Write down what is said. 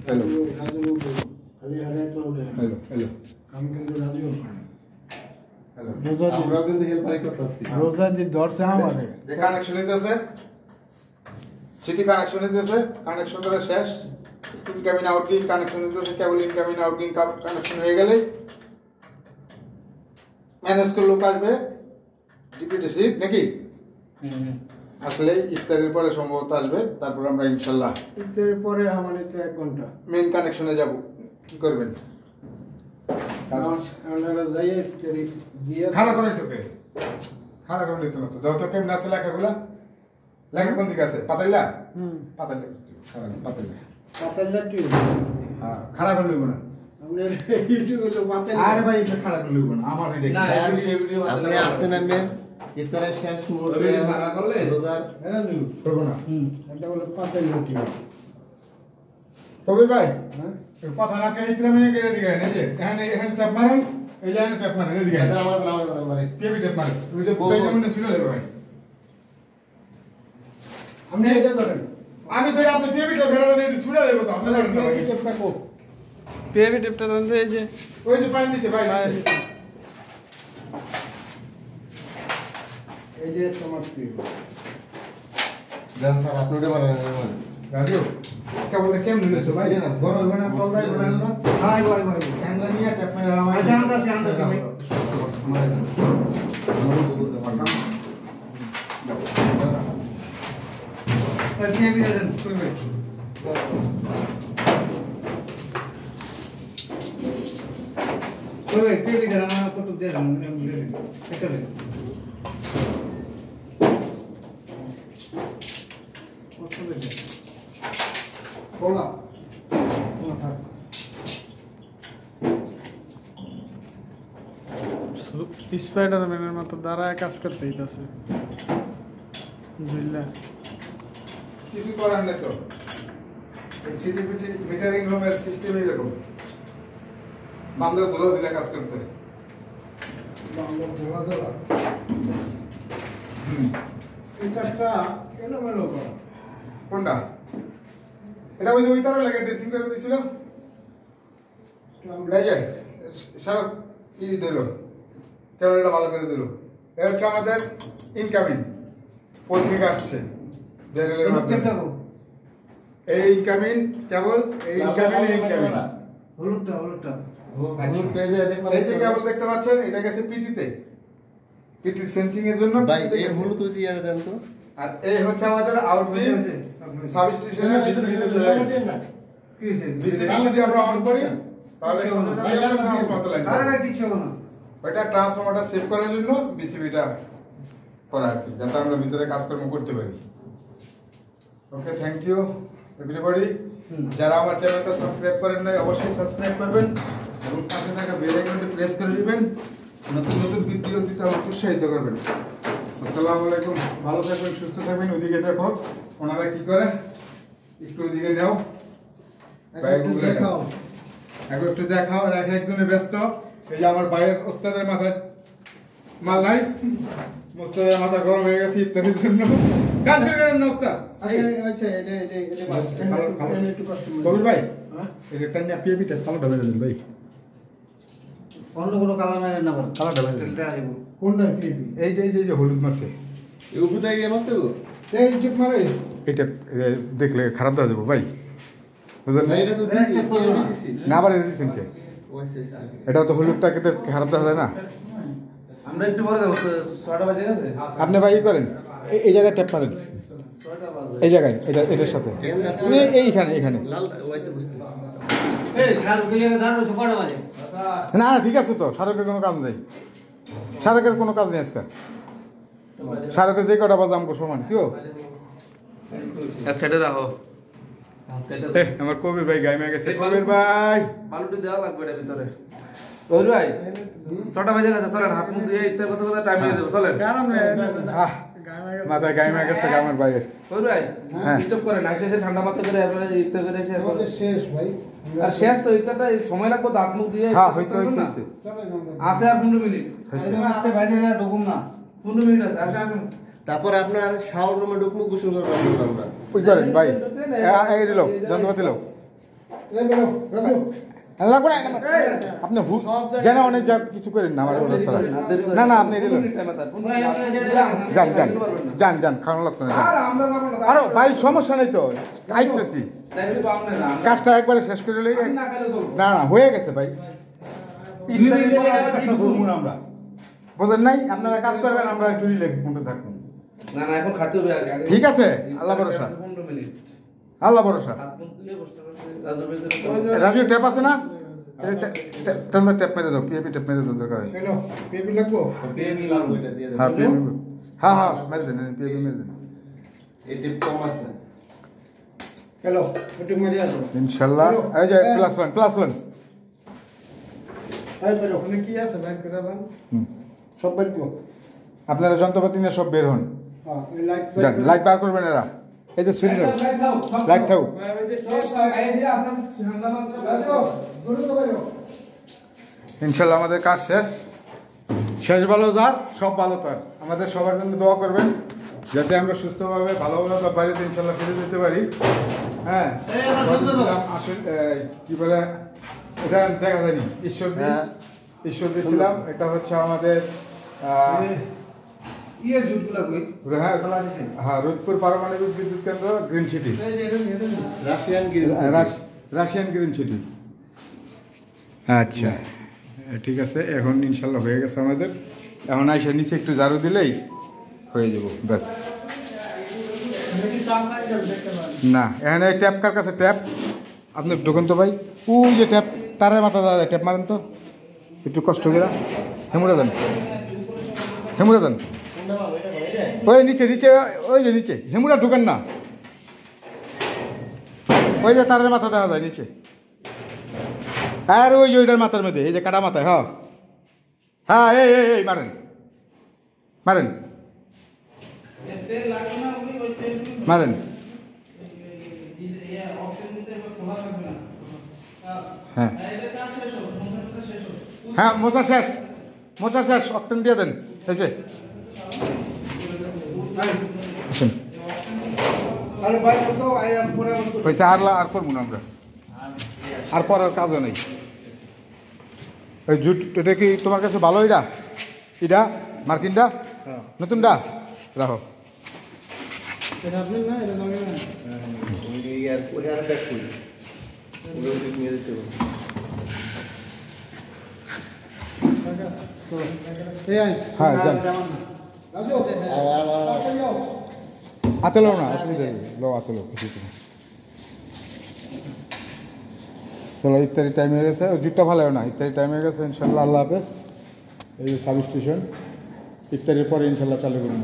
Hello Raju খালি হারে ক্লাউডে hello hello আমি কিন্তু রাজু হ্যালো আমরা কিন্তু হেল্পারে করতেছি রোজা দি দর্শে আমারে যে কানেকশন নিতেছে সিটি কানেকশন নিতেছে কানেকশন করা শেষ ইনকামিং আউটগোয়িং কানেকশন নিতেছে কেবল ইনকামিং আউটগোয়িং কানেকশন হয়ে গেলে ম্যানেজ করে লোক আসবে ডিপিটিসি নাকি আসলে ইফতারের পরে সম্ভবত আসবে তারপর আমরা ইনশাআল্লাহ ইফতারের পরে আমাদের তো 1 ঘন্টা মেইন কানেকশনে যাব কি করবেন আমরা যাই ইফতারি দিয়ে খানা করেছো কে খানা করে নিতে তো যাও তো কেমন আছে লেখাগুলা লেখা কোন দিকে আছে পাতাইলা পাতাইলা পাতাইলা পাতাইলা তুই হ্যাঁ খারাপ করে লইব না আমরা ইউটিউবে তো পাতাইলা আর ভাই এটা খারাপ করে লইব না আমার এটা না এই ভিডিও আপনি আসতে নামবেন ইফতারের শেষ মুহূর্তে খানা করলে রোজার এরা দিলু করব না এটা বলে পাতাইলা তুই কবির ভাই হ্যাঁ কথা না কে ইতরা মিনে কেটে দিগা এই যে এখানে এখানে ট্যাপ মারেন এই যে এখানে ট্যাপ মারেন এদিকে এটা আমাদের মানে পেবি ট্যাপ মারেন ওই যে পেজে মনে ছিল রে ভাই আপনি এটা ধরেন আমি তো আপনি পেবি ট্যাপ ফেরা দেন ছুড়ে দেব তো আপনি ধরেন না ভাই টেপটা কো পেবি টেপটা রান রয়েছে ওই যে পানি দিতে ভাই নিচে। এই যে তোমার কি দেন স্যার আপনি ওটা বানান রাজু কেবল কেমন নিছো ভাই বড় হইব না তল যাইব না ভাই ভাই ভাই হ্যান্ডা নিয়ে ট্যাপ মারা আমার আচ্ছা আন্দাজ ভাই টেপি দেন করবে করবে টেপি দেন আমার কত দেন এটা দেন কত দেন কোলা কোলা থাক স্পাইডারম্যানের মতো দাঁড়ায় কাজ করতে হইতাছে বুঝলা কিছু করার নেই তো এই সিডিপিটি মিটারিং রুমের সিস্টেম এরকম বান্দর ধুলো দিলে কাজ করতে হয়। বাংলা ধোলা ধোলা এই কাজটা এলোমেলো করা কোনটা এটা ওই যে ওই তারা লাগে ড্রেসিং করে দিছিল এই যে সারা ই দিল ক্যামেরাটা ভালো করে দিল এই হচ্ছে আমাদের ইনকামিং পোল থেকে আসছে ব্যারেলের মাধ্যমে এই ইনকামিং কেবল এই ইনকামিং হলুদটা হলুদটা হলুদ পেজে দেখবেন এই যে কেবল দেখতে পাচ্ছেন এটা গেছে পিটিতে পিটি সেন্সিং এর জন্য ভাই পিটিতে এই গেছে। হলুদ ওই ইয়ার দেন তো আর এই হচ্ছে আমাদের আউটগোয়িং সাবস্টেশনের বিসিবিতে চলে গেছে কি হইছে বিসিবি যদি আমরা অন করি তাহলে ট্রান্সফরমার আরে লাইন না কিছু হবে না ওইটা ট্রান্সফরমারটা সেভ করার জন্য বিসিবিটা করা আর কি যাতে আমরা ভিতরে কাজকর্ম করতে পারি ওকে থ্যাংক ইউ এভরিবডি যারা আমার চ্যানেলটা সাবস্ক্রাইব করেন নাই অবশ্যই সাবস্ক্রাইব করবেন এবং পাশে থাকা বেল আইকনটি প্রেস করে দিবেন নতুন নতুন ভিডিও দিতে উৎসাহিত করবেন আসসালামু আলাইকুম ভালো থাকবেন সুস্থ থাকবেন ওইদিকে দেখো ওনারা কি করে একটু ওইদিকে যাও একটু দেখাও এখন একটু দেখাও আর একজনে ব্যস্ত এই যে আমার ভাইয়ের ওস্তাদের মাথায় মাল নাই মোস্তাদের মাথা গরম হয়ে গেছে ইফতারের জন্য গান শুরু করেন না ওস্তাদ আচ্ছা এটা বাস একটু কষ্ট কবির ভাই হ্যাঁ এটা টান্না পিএবিটা কালোটা বেজে দিন ভাই অন্য কোনো কালার মারেন না বল কালোটা বেজে দিন এটা আইবো কোনটা পিবি এই যে হলুদ মারছে এই উপরে গিয়ে মারতে গো এই টিপ মারে এটা দেখলে খারাপ দেখা যাবো ভাই বুঝলেন না এটা তো দিছি দিছি না আবার এটা দিচ্ছেন কে ওইসে এটা তো হলুদটাকে তো খারাপ দেখা যায় না আমরা একটু পরে যাবো 6টা বাজে গেছে আপনি ভাই করেন এই জায়গায় ট্যাপ মারেন 6টা বাজে এই জায়গায় এটার সাথে এইখানে লাল ওইসে বুঝছি এই শাহরুখ কে দাঁড়ানো ছটা বাজে না না ঠিক আছে তো শাহরুখের কোনো কাজ নেই শাহরুখের কোনো কাজ নেই আজকে শাহরুখের যে কটা বাজে আমাকে সমান কেউ এক সাইডে রাখো আমার কবির ভাই গাইমে গেছে কবির ভাই বালুটি দেওয়া লাগবে এর ভিতরে ওই ভাই 6টা বাজে গেছে চলেন হাত মুখ দিয়ে ইফতার কথা কথা টাইম হয়ে যাবে চলেন আহ মাথায় গাইমে গেছে আমার ভাইয়ের ওই ভাই হ্যাঁ। স্টপ করেন এসে ঠান্ডা মাথা করে এরপরে ইফতার করে এসে আমাদের শেষ ভাই আর শেষ তো ইফতারটা সময় লাগবে তো হাত মুখ দিয়ে হ্যাঁ ইফতার হয়েছে করবেন না? হয়েছে আছে আর 15 মিনিট আপনি বাইরে ঢুকুন না 15 মিনিট আছে আসুন তারপর আপনার শাওয়ার রুমে ঢুকবো গোসল করবো আমরা ওই করেন ভাই এই দিল ধন্যবাদ দিল এই বেরো রাজু লাগবে না আপনি জানা অনেক যা কিছু করেন না আমার ওটা ছাড়া না না আপনি এটা লন। যান যান যান যান খাওয়ানো লাগতো না যান। আর আমরা যাব না আরো ভাই সমস্যা নেই তো আইতেছি তাইলে পাবনা না কাজটা একবারে শেষ করে লই আমি না খাইলে চলবে না না হয়ে গেছে ভাই আমরা বোঝেন নাই আপনারা কাজ করবেন আমরা একটু রিল্যাক্স মুডে থাকবো না না এখন খাতে হবে আগে ঠিক আছে আল্লাহ ভরসা 15 মিনিট আল্লাহ ভরসা হাত মুখ দিয়ে বসতে বসতে রাজু ভিতরে রাজু ট্যাপ আছে না ট্যাপ মেরে দাও পিএপি ট্যাপ মেরে দাও দরকার হয়। হ্যালো পেপি লাগবো পেপি লাগবে এটা দিয়ে হ্যাঁ দেন পিএপি হ্যাঁ হ্যাঁ মেরে দেন পিএপি মেরে দেন এই টিপ কম আছে হ্যালো একটু মেরে আসো ইনশাআল্লাহ এই যে প্লাস ওয়ান এই বেরো ওখানে কি আছে ব্যাগ করে দেন সব বের কো আপনারা যন্ত্রপাতি নিয়ে সব বের হন হ্যাঁ এই লাইট যান লাইট বার করবেন এরা এই যে সুইচ লাইট থাও রাজু দ্রুত বেরো ইনশাআল্লাহ আমাদের কাজ শেষ শেষ ভালো যার সব ভালো তার আমাদের সবার জন্য দোয়া করবেন যাতে আমরা সুস্থভাবে ভালোভাবে বাড়িতে ইনশাআল্লাহ ফিরে যেতে পারি। হ্যাঁ আসলে কি বলে এটা দেখা যায়নি ঈশ্বর দিয়েছিলাম এটা হচ্ছে আমাদের ইয়ে জুটগুলা কই হ্যাঁ রোদপুর পারমাণবিক বিদ্যুৎ কেন্দ্র green city Russian grill Russian green city. আচ্ছা ঠিক আছে এখন ইনশাল্লাহ হয়ে গেছে আমাদের এখন আইসা নিচে একটু ঝাড়ু দিলেই হয়ে যাব ব্যাস। না এখানে ট্যাপ কার কাছে ট্যাপ আপনি ঢোকেন তো ভাই ওই যে ট্যাপ তারের মাথা দাদা ট্যাপ মারেন তো একটু কষ্ট করে হেমুরা দেন ওই নিচে ওই যে নিচে হেমুরা ঢুকেন না ওই যে তারের মাথা দেখা যায় নিচে আর ওই যে ওইটার মাথার মধ্যে এই যে কাটা মাথায় হ্যাঁ এই মারেন হ্যাঁ মোচা শেষ অক্টেন দিয়ে দেন এই যে আসেন আরে ভাই তো আয়ার পরে হয়েছে আর করবো না আমরা আর পরার কাজও নেই। ওই জুট এটা কি তোমার কাছে ভালো এটা মার্কিনটা নতুনটা রাখো এটা আপনি না এটা লাগে না এই আর ওই আর ব্যাক করি ওগুলো নিয়ে যেতে হবে এই আই হ্যাঁ যান রাজু হাতে লো না অসুবিধা নেই লো হাতে লো কিছু না। চলো ইফতারি টাইম হয়ে গেছে জুটটা ভালো না ইফতারি টাইম হয়ে গেছে ইনশাল্লাহ আল্লাহ হাফেজ। এই যে সাব স্টেশন ইফতারির পরে ইনশাল্লাহ চালু করুন